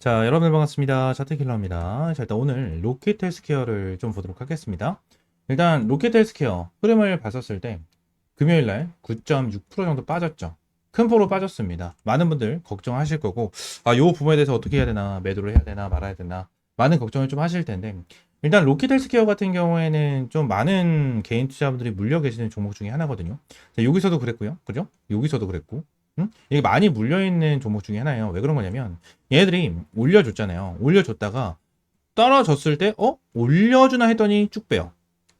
자, 여러분 반갑습니다. 차트킬러입니다. 자, 일단 오늘 로켓 헬스케어를 좀 보도록 하겠습니다. 일단 로켓 헬스케어 흐름을 봤었을 때 금요일 날 9.6% 정도 빠졌죠. 큰 폭으로 빠졌습니다. 많은 분들 걱정하실 거고, 요 부분에 대해서 어떻게 해야 되나, 매도를 해야 되나, 말아야 되나, 많은 걱정을 좀 하실 텐데, 일단 로켓 헬스케어 같은 경우에는 좀 많은 개인 투자자분들이 물려 계시는 종목 중에 하나거든요. 자, 여기서도 그랬고요. 그죠? 여기서도 그랬고. 이게 많이 물려있는 종목 중에 하나예요. 왜 그런 거냐면, 얘네들이 올려줬잖아요. 올려줬다가 떨어졌을 때 올려주나 했더니 쭉 빼요.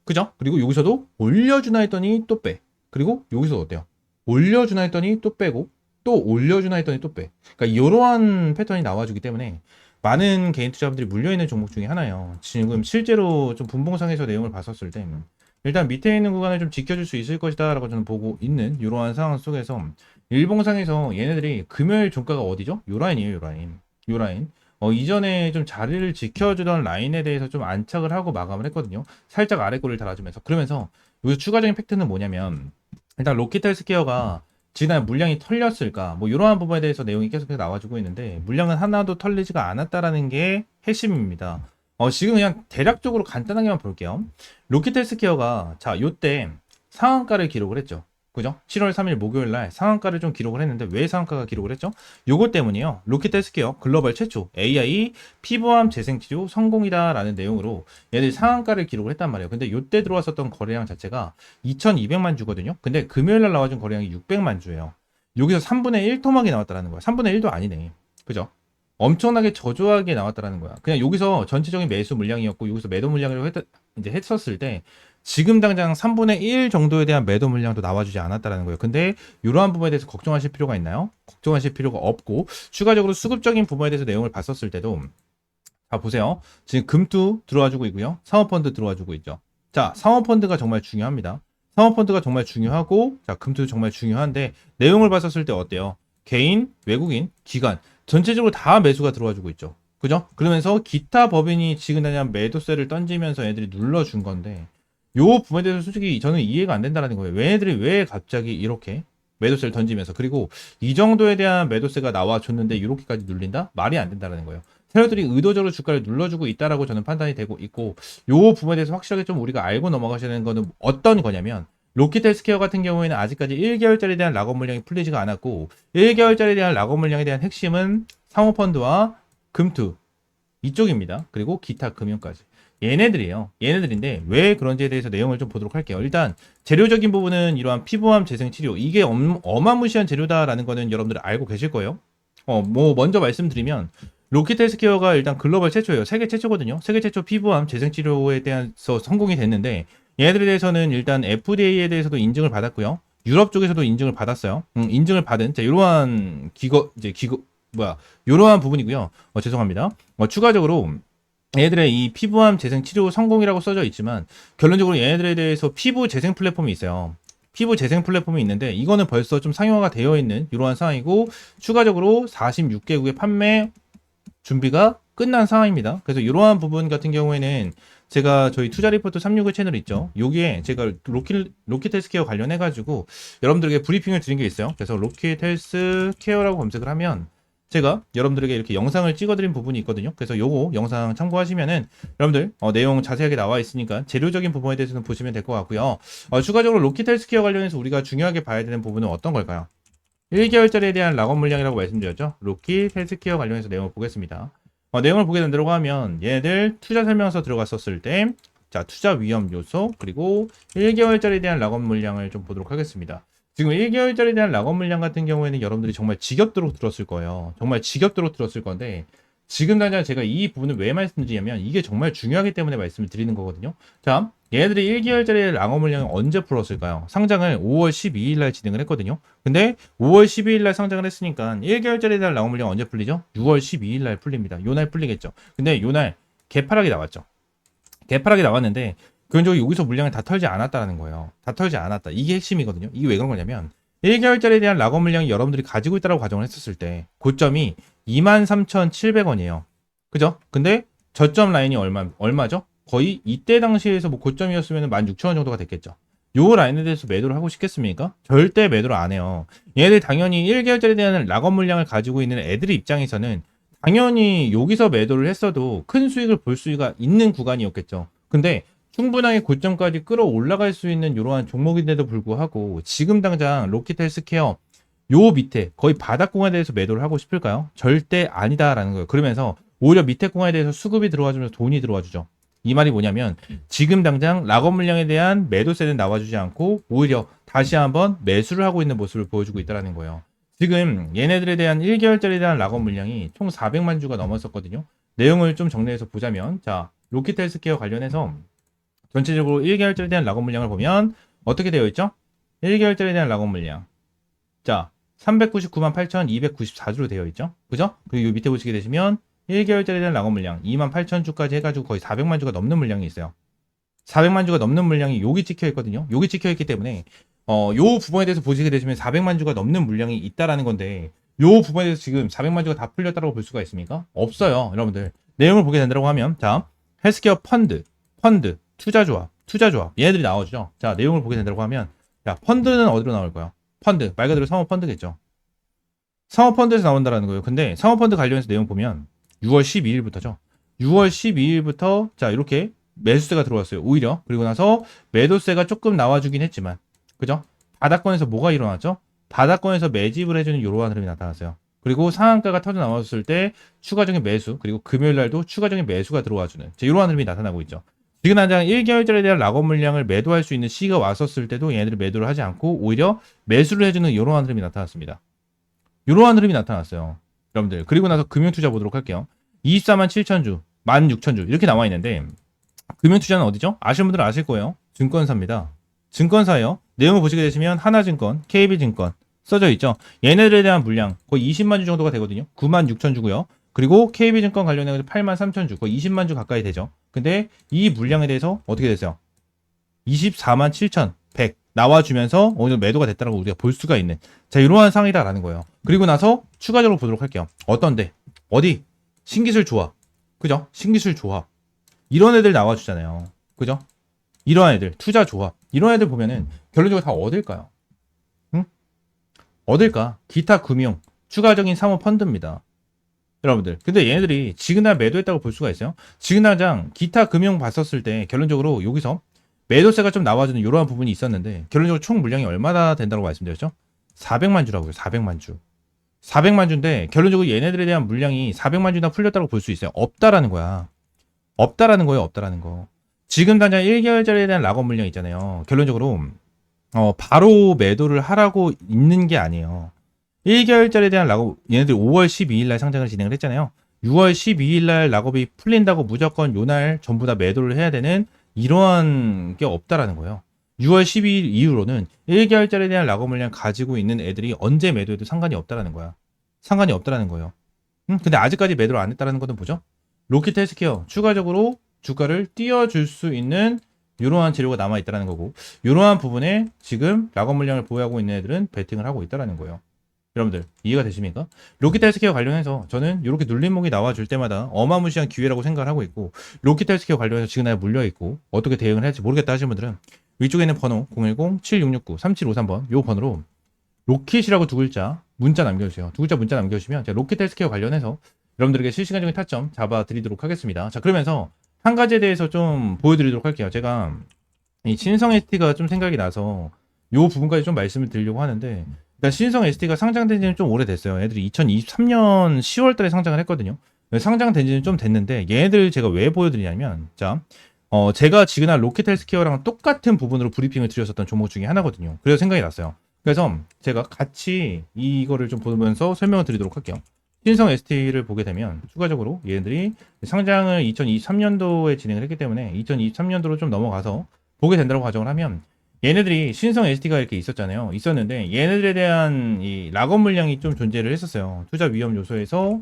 그죠? 그리고 여기서도 올려주나 했더니 또 빼. 그리고 여기서 어때요? 올려주나 했더니 또 빼고 또 올려주나 했더니 또 빼. 그러니까 이러한 패턴이 나와주기 때문에 많은 개인 투자자분들이 물려있는 종목 중에 하나예요. 지금 실제로 좀 분봉상에서 내용을 봤었을 때 일단 밑에 있는 구간을 좀 지켜줄 수 있을 것이다 라고 저는 보고 있는 이러한 상황 속에서 일봉상에서 얘네들이 금요일 종가가 어디죠? 요 라인이에요, 요 라인. 요 라인. 이전에 좀 자리를 지켜주던 라인에 대해서 좀 안착을 하고 마감을 했거든요. 살짝 아래 꼬리를 달아주면서. 그러면서 여기서 추가적인 팩트는 뭐냐면 일단 로켓 헬스케어가 지난 물량이 털렸을까 뭐 이러한 부분에 대해서 내용이 계속해서 나와주고 있는데 물량은 하나도 털리지가 않았다라는 게 핵심입니다. 지금 그냥 대략적으로 간단하게만 볼게요. 로켓 헬스케어가 자 요때 상한가를 기록을 했죠. 그죠? 7월 3일 목요일 날 상한가를 좀 기록을 했는데 왜 상한가가 기록을 했죠? 요것 때문이요. 로켓 헬스케어 글로벌 최초 AI 피부암 재생치료 성공이다라는 내용으로 얘들이 상한가를 기록을 했단 말이에요. 근데 요때 들어왔었던 거래량 자체가 2200만 주거든요. 근데 금요일 날 나와준 거래량이 600만 주예요. 여기서 3분의 1 토막이 나왔다라는 거야. 3분의 1도 아니네. 그죠? 엄청나게 저조하게 나왔다라는 거야. 그냥 여기서 전체적인 매수 물량이었고 여기서 매도 물량이라고 이제 했었을 때 지금 당장 3분의 1 정도에 대한 매도 물량도 나와주지 않았다라는 거예요. 근데 이러한 부분에 대해서 걱정하실 필요가 있나요? 걱정하실 필요가 없고 추가적으로 수급적인 부분에 대해서 내용을 봤었을 때도 자 보세요. 지금 금투 들어와주고 있고요. 사모펀드 들어와주고 있죠. 자 사모펀드가 정말 중요합니다. 사모펀드가 정말 중요하고 자 금투 정말 중요한데 내용을 봤었을 때 어때요? 개인, 외국인, 기관 전체적으로 다 매수가 들어와주고 있죠. 그죠? 그러면서 기타 법인이 지금 그냥 매도세를 던지면서 애들이 눌러준 건데 요 부분에 대해서 솔직히 저는 이해가 안 된다는 거예요. 얘네들이 왜 갑자기 이렇게 매도세를 던지면서 그리고 이 정도에 대한 매도세가 나와줬는데 이렇게까지 눌린다? 말이 안 된다는 거예요. 세력들이 의도적으로 주가를 눌러주고 있다라고 저는 판단이 되고 있고 요 부분에 대해서 확실하게 좀 우리가 알고 넘어가셔야 되는 거는 어떤 거냐면 로켓 헬스케어 같은 경우에는 아직까지 1개월짜리에 대한 락업 물량이 풀리지가 않았고 1개월짜리에 대한 락업 물량에 대한 핵심은 사모펀드와 금투 이쪽입니다. 그리고 기타 금융까지. 얘네들이에요. 얘네들인데 왜 그런지에 대해서 내용을 좀 보도록 할게요. 일단 재료적인 부분은 이러한 피부암 재생 치료 이게 어마무시한 재료다라는 거는 여러분들 알고 계실 거예요. 뭐 먼저 말씀드리면 로켓 헬스케어가 일단 글로벌 최초예요. 세계 최초거든요. 세계 최초 피부암 재생 치료에 대해서 성공이 됐는데 얘네들에 대해서는 일단 FDA에 대해서도 인증을 받았고요. 유럽 쪽에서도 인증을 받았어요. 인증을 받은 자 이러한 기거 뭐야 이러한 부분이고요. 죄송합니다. 추가적으로 얘네들의 이 피부암 재생 치료 성공이라고 써져 있지만 결론적으로 얘네들에 대해서 피부 재생 플랫폼이 있어요. 피부 재생 플랫폼이 있는데 이거는 벌써 좀 상용화가 되어 있는 이러한 상황이고 추가적으로 46개국의 판매 준비가 끝난 상황입니다. 그래서 이러한 부분 같은 경우에는 제가 저희 투자 리포트 365 채널 있죠. 여기에 제가 로켓 헬스케어 관련해가지고 여러분들에게 브리핑을 드린 게 있어요. 그래서 로켓 헬스케어라고 검색을 하면 제가 여러분들에게 이렇게 영상을 찍어드린 부분이 있거든요. 그래서 요거 영상 참고하시면은 여러분들 내용 자세하게 나와 있으니까 재료적인 부분에 대해서는 보시면 될 것 같고요. 추가적으로 로켓 헬스케어 관련해서 우리가 중요하게 봐야 되는 부분은 어떤 걸까요? 1개월짜리에 대한 락업 물량이라고 말씀드렸죠. 로켓 헬스케어 관련해서 내용을 보겠습니다. 내용을 보게 된다고 하면 얘네들 투자 설명서 들어갔었을 때 자 투자 위험 요소 그리고 1개월짜리에 대한 락업 물량을 좀 보도록 하겠습니다. 지금 1개월짜리에 대한 락업 물량 같은 경우에는 여러분들이 정말 지겹도록 들었을 거예요. 정말 지겹도록 들었을 건데 지금 당장 제가 이 부분을 왜 말씀드리냐면 이게 정말 중요하기 때문에 말씀을 드리는 거거든요. 자, 얘네들이 1개월짜리 락업 물량을 언제 풀었을까요? 상장을 5월 12일 날 진행을 했거든요. 근데 5월 12일 날 상장을 했으니까 1개월짜리 락업 물량 언제 풀리죠? 6월 12일 날 풀립니다. 요 날 풀리겠죠. 근데 요 날 개파락이 나왔죠. 개파락이 나왔는데 그건 여기서 물량을 다 털지 않았다는 거예요. 다 털지 않았다. 이게 핵심이거든요. 이게 왜 그런 거냐면 1개월짜리에 대한 락업 물량이 여러분들이 가지고 있다고 가정을 했었을 때 고점이 23,700원이에요. 그죠? 근데 저점 라인이 얼마죠? 거의 이때 당시에서 뭐 고점이었으면 16,000원 정도가 됐겠죠. 요 라인에 대해서 매도를 하고 싶겠습니까? 절대 매도를 안 해요. 얘네들 당연히 1개월짜리에 대한 락업 물량을 가지고 있는 애들의 입장에서는 당연히 여기서 매도를 했어도 큰 수익을 볼 수가 있는 구간이었겠죠. 근데 충분하게 고점까지 끌어올라갈 수 있는 이러한 종목인데도 불구하고 지금 당장 로키트 헬스케어 요 밑에 거의 바닥 구간에 대해서 매도를 하고 싶을까요? 절대 아니다라는 거예요. 그러면서 오히려 밑에 구간에 대해서 수급이 들어와주면서 돈이 들어와주죠. 이 말이 뭐냐면 지금 당장 락업 물량에 대한 매도세는 나와주지 않고 오히려 다시 한번 매수를 하고 있는 모습을 보여주고 있다는 거예요. 지금 얘네들에 대한 1개월짜리에 대한 락업 물량이 총 400만 주가 넘었었거든요. 내용을 좀 정리해서 보자면 자 로키트 헬스케어 관련해서 전체적으로 1개월짜리에 대한 락업 물량을 보면 어떻게 되어 있죠? 1개월짜리에 대한 락업 물량 자 399만 8,294주로 되어 있죠. 그죠? 그리고 밑에 보시게 되시면 1개월짜리에 대한 락업 물량 2만 8천 주까지 해가지고 거의 400만 주가 넘는 물량이 있어요. 400만 주가 넘는 물량이 여기 찍혀 있거든요. 여기 찍혀 있기 때문에 요 부분에 대해서 보시게 되시면 400만 주가 넘는 물량이 있다라는 건데 요 부분에 대해서 지금 400만 주가 다 풀렸다고 볼 수가 있습니까? 없어요. 여러분들 내용을 보게 된다고 하면 자 헬스케어 펀드 투자조합 얘네들이 나오죠. 자 내용을 보게 된다고 하면 자 펀드는 어디로 나올까요? 펀드 말 그대로 사모펀드겠죠. 사모펀드에서 나온다라는 거예요. 근데 사모펀드 관련해서 내용 보면 6월 12일부터죠. 6월 12일부터 자 이렇게 매수세가 들어왔어요. 오히려 그리고 나서 매도세가 조금 나와주긴 했지만 그죠? 바닥권에서 뭐가 일어났죠? 바닥권에서 매집을 해주는 이러한 흐름이 나타났어요. 그리고 상한가가 터져 나왔을 때 추가적인 매수 그리고 금요일 날도 추가적인 매수가 들어와주는 이러한 흐름이 나타나고 있죠. 지금 당장 1개월짜리에 대한 락업 물량을 매도할 수 있는 시기가 왔었을 때도 얘네들이 매도를 하지 않고 오히려 매수를 해주는 이러한 흐름이 나타났습니다. 이러한 흐름이 나타났어요. 여러분들 그리고 나서 금융투자 보도록 할게요. 24만 7천 주, 16,000주 이렇게 나와 있는데 금융투자는 어디죠? 아시는 분들은 아실 거예요. 증권사입니다. 증권사예요. 내용을 보시게 되시면 하나증권, KB증권 써져 있죠. 얘네들에 대한 물량 거의 20만 주 정도가 되거든요. 9만 6천 주고요. 그리고 KB증권 관련해서 8만 3천 주, 거의 20만 주 가까이 되죠. 근데 이 물량에 대해서 어떻게 됐어요? 24만 7,100 나와주면서 어느 정도 매도가 됐다고 우리가 볼 수가 있는 자 이러한 상황이다라는 거예요. 그리고 나서 추가적으로 보도록 할게요. 어떤데? 어디? 신기술 조합. 그죠? 신기술 조합. 이런 애들 나와주잖아요. 그죠? 이러한 애들, 투자 조합. 이런 애들 보면은 결론적으로 다 어딜까요? 응? 어딜까? 기타 금융, 추가적인 사모 펀드입니다. 여러분들. 근데 얘네들이 지그날 매도했다고 볼 수가 있어요. 지그날장 기타 금융 봤었을 때 결론적으로 여기서 매도세가 좀 나와주는 이러한 부분이 있었는데 결론적으로 총 물량이 얼마나 된다고 말씀드렸죠? 400만 주라고요. 400만 주. 400만 주인데 결론적으로 얘네들에 대한 물량이 400만 주나 풀렸다고 볼 수 있어요. 없다라는 거야. 없다라는 거예요. 없다라는 거. 지금 당장 1개월짜리에 대한 락업 물량 있잖아요. 결론적으로 바로 매도를 하라고 있는 게 아니에요. 1개월짜리에 대한 락업 얘네들 5월 12일 날 상장을 진행을 했잖아요. 6월 12일 날 락업이 풀린다고 무조건 요날 전부 다 매도를 해야 되는 이러한 게 없다라는 거예요. 6월 12일 이후로는 1개월짜리에 대한 락업 물량 가지고 있는 애들이 언제 매도해도 상관이 없다라는 거야. 상관이 없다라는 거예요. 근데 아직까지 매도를 안 했다라는 것은 뭐죠? 로키트 헬스케어 추가적으로 주가를 띄워줄 수 있는 이러한 재료가 남아있다는 거고 이러한 부분에 지금 락업 물량을 보유하고 있는 애들은 베팅을 하고 있다는 거예요. 여러분들 이해가 되십니까? 로키트 헬스케어 관련해서 저는 이렇게 눌림목이 나와줄 때마다 어마무시한 기회라고 생각을 하고 있고 로키트 헬스케어 관련해서 지금 나에 물려있고 어떻게 대응을 할지 모르겠다 하시는 분들은 위쪽에 있는 번호 010-7669-3753번 요 번호로 로킷이라고 두 글자 문자 남겨주세요. 두 글자 문자 남겨주시면 제가 로키트 헬스케어 관련해서 여러분들에게 실시간적인 타점 잡아드리도록 하겠습니다. 자 그러면서 한 가지에 대해서 좀 보여드리도록 할게요. 제가 이 신성 ST가 좀 생각이 나서 요 부분까지 좀 말씀을 드리려고 하는데 일단 신성 ST가 상장된 지는 좀 오래됐어요. 얘들이 2023년 10월 달에 상장을 했거든요. 상장된 지는 좀 됐는데 얘네들 제가 왜 보여드리냐면 자 제가 지그날 로켓 헬스케어랑 똑같은 부분으로 브리핑을 드렸었던 종목 중에 하나거든요. 그래서 생각이 났어요. 그래서 제가 같이 이거를 좀 보면서 설명을 드리도록 할게요. 신성 ST를 보게 되면 추가적으로 얘네들이 상장을 2023년도에 진행을 했기 때문에 2023년도로 좀 넘어가서 보게 된다고 가정을 하면 얘네들이 신성 ST가 이렇게 있었잖아요. 있었는데 얘네들에 대한 이 락업 물량이 좀 존재를 했었어요. 투자 위험 요소에서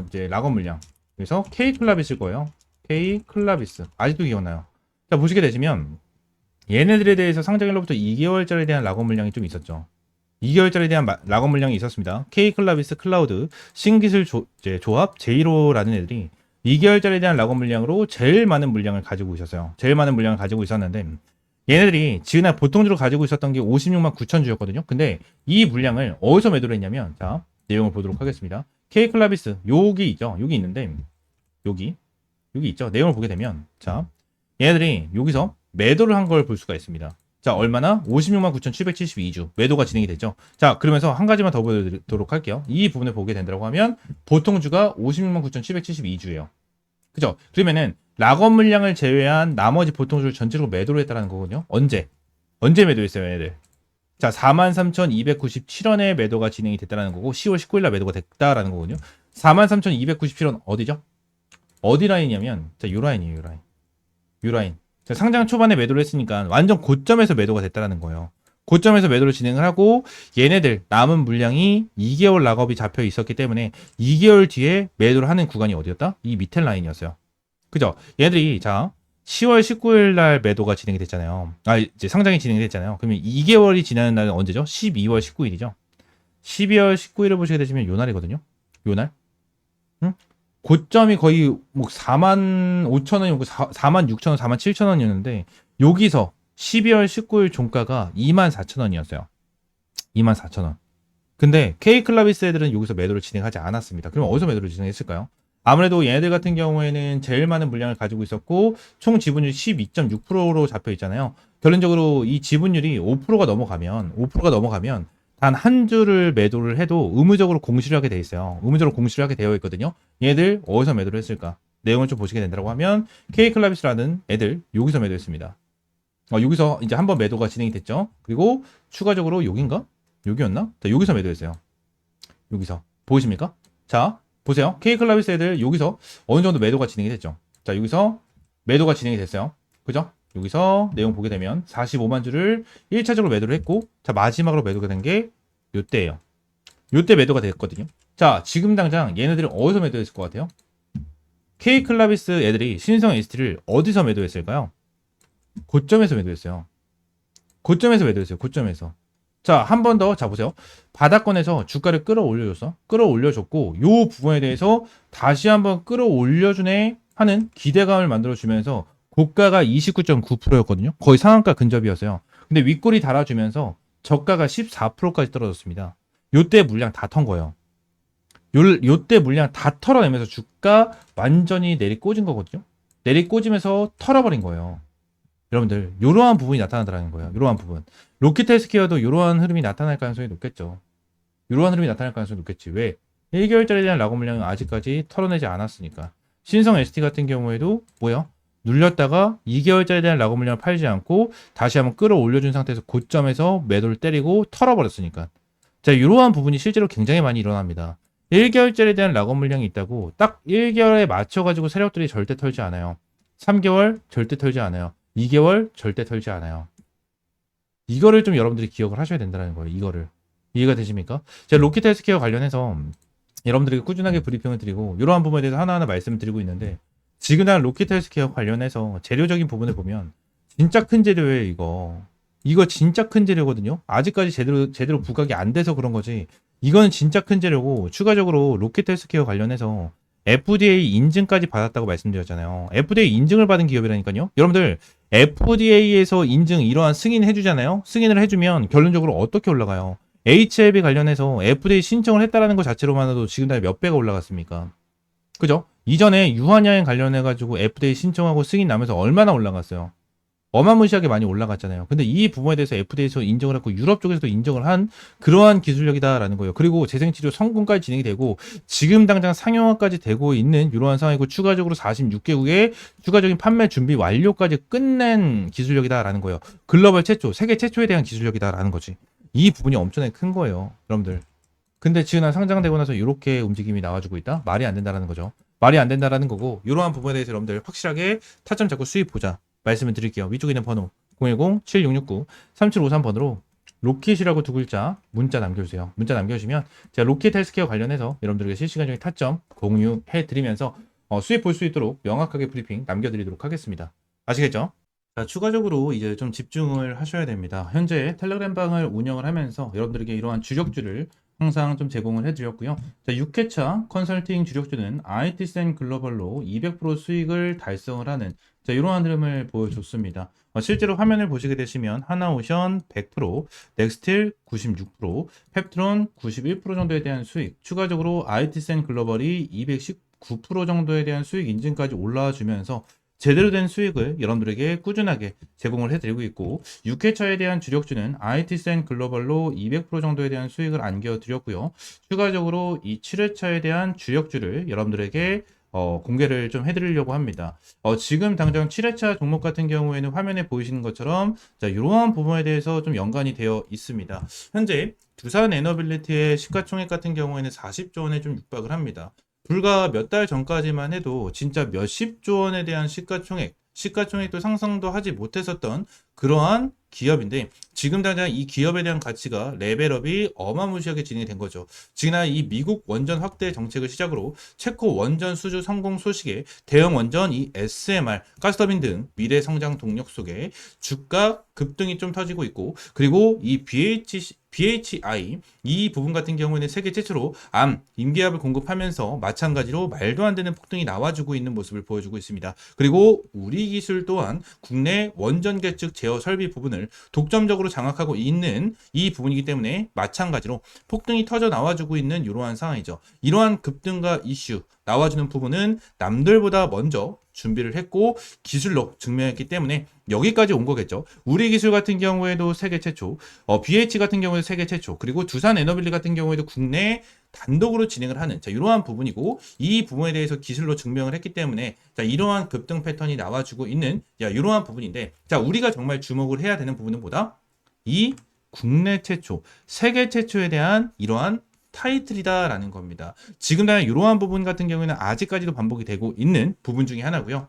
이제 락업 물량. 그래서 K 클라비스일 거예요. K 클라비스. 아직도 기억나요. 자, 보시게 되시면 얘네들에 대해서 상장일로부터 2개월짜리에 대한 락업 물량이 좀 있었죠. 2개월짜리에 대한 락업 물량이 있었습니다. K 클라비스 클라우드 신기술 조합 제이로라는 애들이 2개월짜리에 대한 락업 물량으로 제일 많은 물량을 가지고 있었어요. 제일 많은 물량을 가지고 있었는데 얘네들이 지금날 보통주로 가지고 있었던 게 56만 9천 주였거든요. 근데 이 물량을 어디서 매도를 했냐면 자 내용을 보도록 하겠습니다. K클라비스 여기 있죠. 여기 있는데 여기 있죠. 내용을 보게 되면 자 얘네들이 여기서 매도를 한 걸 볼 수가 있습니다. 자 얼마나 56만 9,772주 매도가 진행이 됐죠. 자 그러면서 한 가지만 더 보도록 할게요. 이 부분을 보게 된다고 하면 보통주가 56만 9,772주예요. 그죠? 그러면은 락업 물량을 제외한 나머지 보통주를 전체적으로 매도를 했다는 거거든요. 언제 매도했어요 얘네들? 자 43,297원에 매도가 진행이 됐다는 거고 10월 19일 날 매도가 됐다라는 거거든요. 43,297원 어디죠? 어디 라인이냐면 자 요 라인이에요. 요 라인. 자, 상장 초반에 매도를 했으니까 완전 고점에서 매도가 됐다라는 거예요. 고점에서 매도를 진행을 하고 얘네들 남은 물량이 2개월 락업이 잡혀 있었기 때문에 2개월 뒤에 매도를 하는 구간이 어디였다? 이 밑에 라인이었어요. 그죠? 얘네들이 자 10월 19일 날 매도가 진행이 됐잖아요. 이제 상장이 진행이 됐잖아요. 그러면 2개월이 지나는 날은 언제죠? 12월 19일이죠. 12월 19일을 보시게 되시면 요 날이거든요. 요 날. 응? 고점이 거의 뭐 4만 5천 원이고 4만 6천 원, 4만 7천 원이었는데 여기서 12월 19일 종가가 2만 4천 원이었어요. 2만 4천 원. 근데 K클라비스 애들은 여기서 매도를 진행하지 않았습니다. 그럼 어디서 매도를 진행했을까요? 아무래도 얘네들 같은 경우에는 제일 많은 물량을 가지고 있었고 총 지분율 12.6%로 잡혀 있잖아요. 결론적으로 이 지분율이 5%가 넘어가면 단 한 주를 매도를 해도 의무적으로 공시를 하게 돼 있어요. 의무적으로 공시를 하게 되어 있거든요. 얘들 어디서 매도를 했을까? 내용을 좀 보시게 된다고 하면 K클라비스라는 애들 여기서 매도했습니다. 여기서 이제 한번 매도가 진행이 됐죠. 그리고 추가적으로 여긴가? 여기였나? 자, 여기서 매도했어요. 여기서 보이십니까? 자, 보세요. K클라비스 애들 여기서 어느 정도 매도가 진행이 됐죠. 자, 여기서 매도가 진행이 됐어요. 그죠? 여기서 내용 보게 되면 45만 주를 1차적으로 매도를 했고, 자, 마지막으로 매도가 된 게 요때예요. 요때 매도가 됐거든요. 자, 지금 당장 얘네들이 어디서 매도했을 것 같아요? K클라비스 애들이 신성 ST를 어디서 매도했을까요? 고점에서 매도했어요. 고점에서. 자, 한 번 더, 자, 보세요. 바닥권에서 주가를 끌어올려줬고, 요 부분에 대해서 다시 한번 끌어올려주네 하는 기대감을 만들어주면서 고가가 29.9%였거든요. 거의 상한가 근접이었어요. 근데 윗골이 달아주면서 저가가 14%까지 떨어졌습니다. 요때 물량 다 턴 거예요. 요때 물량 다 털어내면서 주가 완전히 내리꽂은 거거든요. 내리꽂으면서 털어버린 거예요. 여러분들 이러한 부분이 나타나더라는 거예요. 이러한 부분. 로키텔스케어도 이러한 흐름이 나타날 가능성이 높겠죠. 이러한 흐름이 나타날 가능성이 높겠지. 왜? 1개월짜리에 대한 락업 물량은 아직까지 털어내지 않았으니까. 신성 ST 같은 경우에도 뭐야? 눌렸다가 2개월짜리에 대한 락업 물량을 팔지 않고 다시 한번 끌어올려준 상태에서 고점에서 매도를 때리고 털어버렸으니까. 자, 이러한 부분이 실제로 굉장히 많이 일어납니다. 1개월짜리에 대한 락업 물량이 있다고 딱 1개월에 맞춰가지고 세력들이 절대 털지 않아요. 3개월 절대 털지 않아요. 2개월 절대 털지 않아요. 이거를 좀 여러분들이 기억을 하셔야 된다는 거예요. 이거를. 이해가 되십니까? 제가 로키텔스케어 관련해서 여러분들에게 꾸준하게 브리핑을 드리고 이러한 부분에 대해서 하나하나 말씀을 드리고 있는데 지금 난 로키텔스케어 관련해서 재료적인 부분을 보면 진짜 큰 재료예요. 이거 진짜 큰 재료거든요. 아직까지 제대로 부각이 안 돼서 그런 거지. 이거는 진짜 큰 재료고 추가적으로 로키텔스케어 관련해서 FDA 인증까지 받았다고 말씀드렸잖아요. FDA 인증을 받은 기업이라니까요. 여러분들 FDA에서 인증 이러한 승인 해주잖아요. 승인을 해주면 결론적으로 어떻게 올라가요? HLB 관련해서 FDA 신청을 했다라는 것 자체로만으로도 지금 다 몇 배가 올라갔습니까? 그죠? 이전에 유한야행 관련해가지고 FDA 신청하고 승인 나면서 얼마나 올라갔어요? 어마무시하게 많이 올라갔잖아요. 근데 이 부분에 대해서 FDA에서 인정을 했고 유럽 쪽에서도 인정을 한 그러한 기술력이다라는 거예요. 그리고 재생치료 성공까지 진행이 되고 지금 당장 상용화까지 되고 있는 이러한 상황이고 추가적으로 46개국의 추가적인 판매 준비 완료까지 끝낸 기술력이다라는 거예요. 글로벌 최초, 세계 최초에 대한 기술력이다라는 거지. 이 부분이 엄청나게 큰 거예요. 여러분들. 근데 지금 상장되고 나서 이렇게 움직임이 나와주고 있다? 말이 안 된다라는 거죠. 말이 안 된다라는 거고 이러한 부분에 대해서 여러분들 확실하게 타점 잡고 수입 보자. 말씀을 드릴게요. 위쪽에 있는 번호 010-7669-3753번으로 로켓이라고 두 글자 문자 남겨주세요. 문자 남겨주시면 제가 로켓 헬스케어 관련해서 여러분들에게 실시간적인 타점 공유해 드리면서 수입 볼 수 있도록 명확하게 브리핑 남겨드리도록 하겠습니다. 아시겠죠? 자, 추가적으로 이제 좀 집중을 하셔야 됩니다. 현재 텔레그램 방을 운영을 하면서 여러분들에게 이러한 주력주를 항상 좀 제공을 해드렸고요. 자, 6회차 컨설팅 주력주는 IT센 글로벌로 200% 수익을 달성을 하는 자, 이러한 흐름을 보여줬습니다. 실제로 화면을 보시게 되시면 하나오션 100%, 넥스틸 96%, 펩트론 91% 정도에 대한 수익, 추가적으로 IT센 글로벌이 219% 정도에 대한 수익 인증까지 올라와 주면서 제대로 된 수익을 여러분들에게 꾸준하게 제공을 해드리고 있고 6회차에 대한 주력주는 IT센 글로벌로 200% 정도에 대한 수익을 안겨드렸고요. 추가적으로 이 7회차에 대한 주력주를 여러분들에게 공개를 좀 해드리려고 합니다. 지금 당장 7회차 종목 같은 경우에는 화면에 보이시는 것처럼 자, 이러한 부분에 대해서 좀 연관이 되어 있습니다. 현재 두산 에너빌리티의 시가총액 같은 경우에는 40조 원에 좀 육박을 합니다. 불과 몇 달 전까지만 해도 진짜 몇십조 원에 대한 시가총액도 상상도 하지 못했었던 그러한 기업인데 지금 당장 이 기업에 대한 가치가 레벨업이 어마무시하게 진행이 된 거죠. 지난 이 미국 원전 확대 정책을 시작으로 체코 원전 수주 성공 소식에 대형 원전 이 SMR, 가스터빈 등 미래 성장 동력 속에 주가 급등이 좀 터지고 있고 그리고 이 BHI 이 부분 같은 경우에는 세계 최초로 암 임기압을 공급하면서 마찬가지로 말도 안 되는 폭등이 나와주고 있는 모습을 보여주고 있습니다. 그리고 우리 기술 또한 국내 원전 계측 제어 설비 부분을 독점적으로 장악하고 있는 이 부분이기 때문에 마찬가지로 폭등이 터져 나와주고 있는 이러한 상황이죠. 이러한 급등과 이슈 나와주는 부분은 남들보다 먼저 준비를 했고 기술로 증명했기 때문에 여기까지 온 거겠죠. 우리 기술 같은 경우에도 세계 최초, BH 같은 경우에도 세계 최초, 그리고 두산 에너빌리 같은 경우에도 국내 단독으로 진행을 하는 자, 이러한 부분이고 이 부분에 대해서 기술로 증명을 했기 때문에 자, 이러한 급등 패턴이 나와주고 있는 자, 이러한 부분인데 자, 우리가 정말 주목을 해야 되는 부분은 뭐다? 이 국내 최초, 세계 최초에 대한 이러한 타이틀이다라는 겁니다. 지금 당장 이러한 부분 같은 경우에는 아직까지도 반복이 되고 있는 부분 중에 하나고요.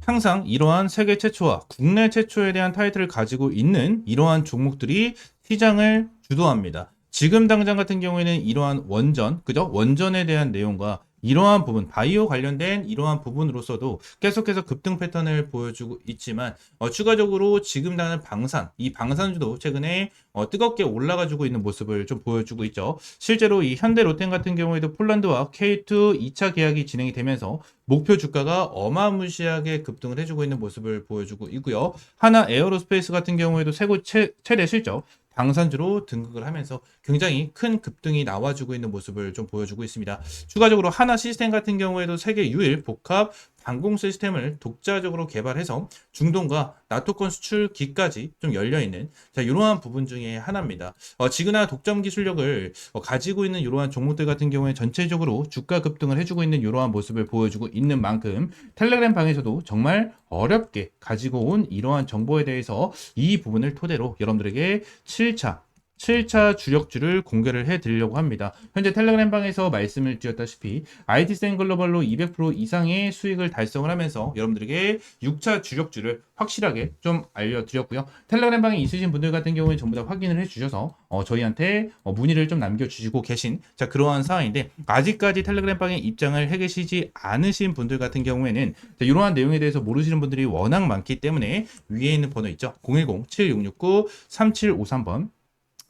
항상 이러한 세계 최초와 국내 최초에 대한 타이틀을 가지고 있는 이러한 종목들이 시장을 주도합니다. 지금 당장 같은 경우에는 이러한 원전, 그죠? 원전에 대한 내용과 이러한 부분, 바이오 관련된 이러한 부분으로서도 계속해서 급등 패턴을 보여주고 있지만 추가적으로 지금 당장 이 방산주도 최근에 뜨겁게 올라가지고 있는 모습을 좀 보여주고 있죠. 실제로 이 현대 롯데 같은 경우에도 폴란드와 K2 2차 계약이 진행이 되면서 목표 주가가 어마무시하게 급등을 해주고 있는 모습을 보여주고 있고요. 하나 에어로스페이스 같은 경우에도 최대 실적 방산주로 등극을 하면서 굉장히 큰 급등이 나와주고 있는 모습을 좀 보여주고 있습니다. 추가적으로 하나 시스템 같은 경우에도 세계 유일 복합 방공 시스템을 독자적으로 개발해서 중동과 나토권 수출기까지 좀 열려있는 자, 이러한 부분 중에 하나입니다. 지그나 독점 기술력을 가지고 있는 이러한 종목들 같은 경우에 전체적으로 주가 급등을 해주고 있는 이러한 모습을 보여주고 있는 만큼 텔레그램 방에서도 정말 어렵게 가지고 온 이러한 정보에 대해서 이 부분을 토대로 여러분들에게 7차 주력주를 공개를 해드리려고 합니다. 현재 텔레그램 방에서 말씀을 드렸다시피 IT센 글로벌로 200% 이상의 수익을 달성을 하면서 여러분들에게 6차 주력주를 확실하게 좀 알려드렸고요. 텔레그램 방에 있으신 분들 같은 경우에 전부 다 확인을 해주셔서 저희한테 문의를 좀 남겨주시고 계신 자 그러한 상황인데 아직까지 텔레그램 방에 입장을 해 계시지 않으신 분들 같은 경우에는 자, 이러한 내용에 대해서 모르시는 분들이 워낙 많기 때문에 위에 있는 번호 있죠. 010-7669-3753번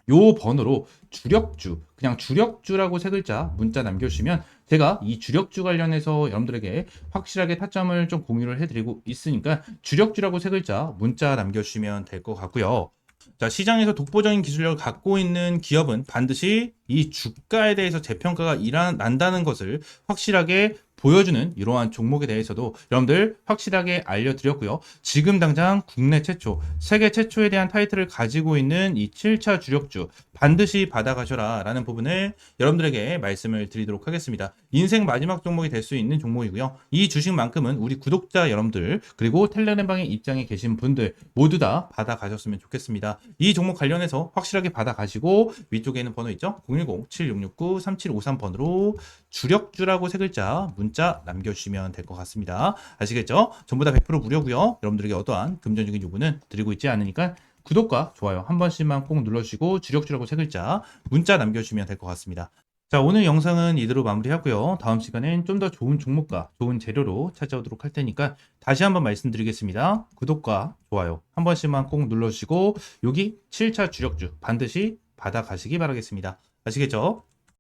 요 번호로 주력주, 그냥 주력주라고 세 글자 문자 남겨주시면 제가 이 주력주 관련해서 여러분들에게 확실하게 타점을 좀 공유를 해드리고 있으니까 주력주라고 세 글자 문자 남겨주시면 될 것 같고요. 자, 시장에서 독보적인 기술력을 갖고 있는 기업은 반드시 이 주가에 대해서 재평가가 난다는 것을 확실하게 보여주는 이러한 종목에 대해서도 여러분들 확실하게 알려드렸고요. 지금 당장 국내 최초, 세계 최초에 대한 타이틀을 가지고 있는 이 7차 주력주 반드시 받아가셔라 라는 부분을 여러분들에게 말씀을 드리도록 하겠습니다. 인생 마지막 종목이 될 수 있는 종목이고요. 이 주식만큼은 우리 구독자 여러분들 그리고 텔레그램방에 입장에 계신 분들 모두 다 받아가셨으면 좋겠습니다. 이 종목 관련해서 확실하게 받아가시고 위쪽에 있는 번호 있죠? 010-7669-3753번으로 주력주라고 세 글자 문자 남겨주시면 될 것 같습니다. 아시겠죠? 전부 다 100% 무료고요. 여러분들에게 어떠한 금전적인 요구는 드리고 있지 않으니까 구독과 좋아요 한 번씩만 꼭 눌러주시고 주력주라고 세 글자 문자 남겨주시면 될 것 같습니다. 자, 오늘 영상은 이대로 마무리하고요. 다음 시간엔 좀 더 좋은 종목과 좋은 재료로 찾아오도록 할 테니까 다시 한번 말씀드리겠습니다. 구독과 좋아요 한 번씩만 꼭 눌러주시고 여기 7차 주력주 반드시 받아가시기 바라겠습니다. 아시겠죠?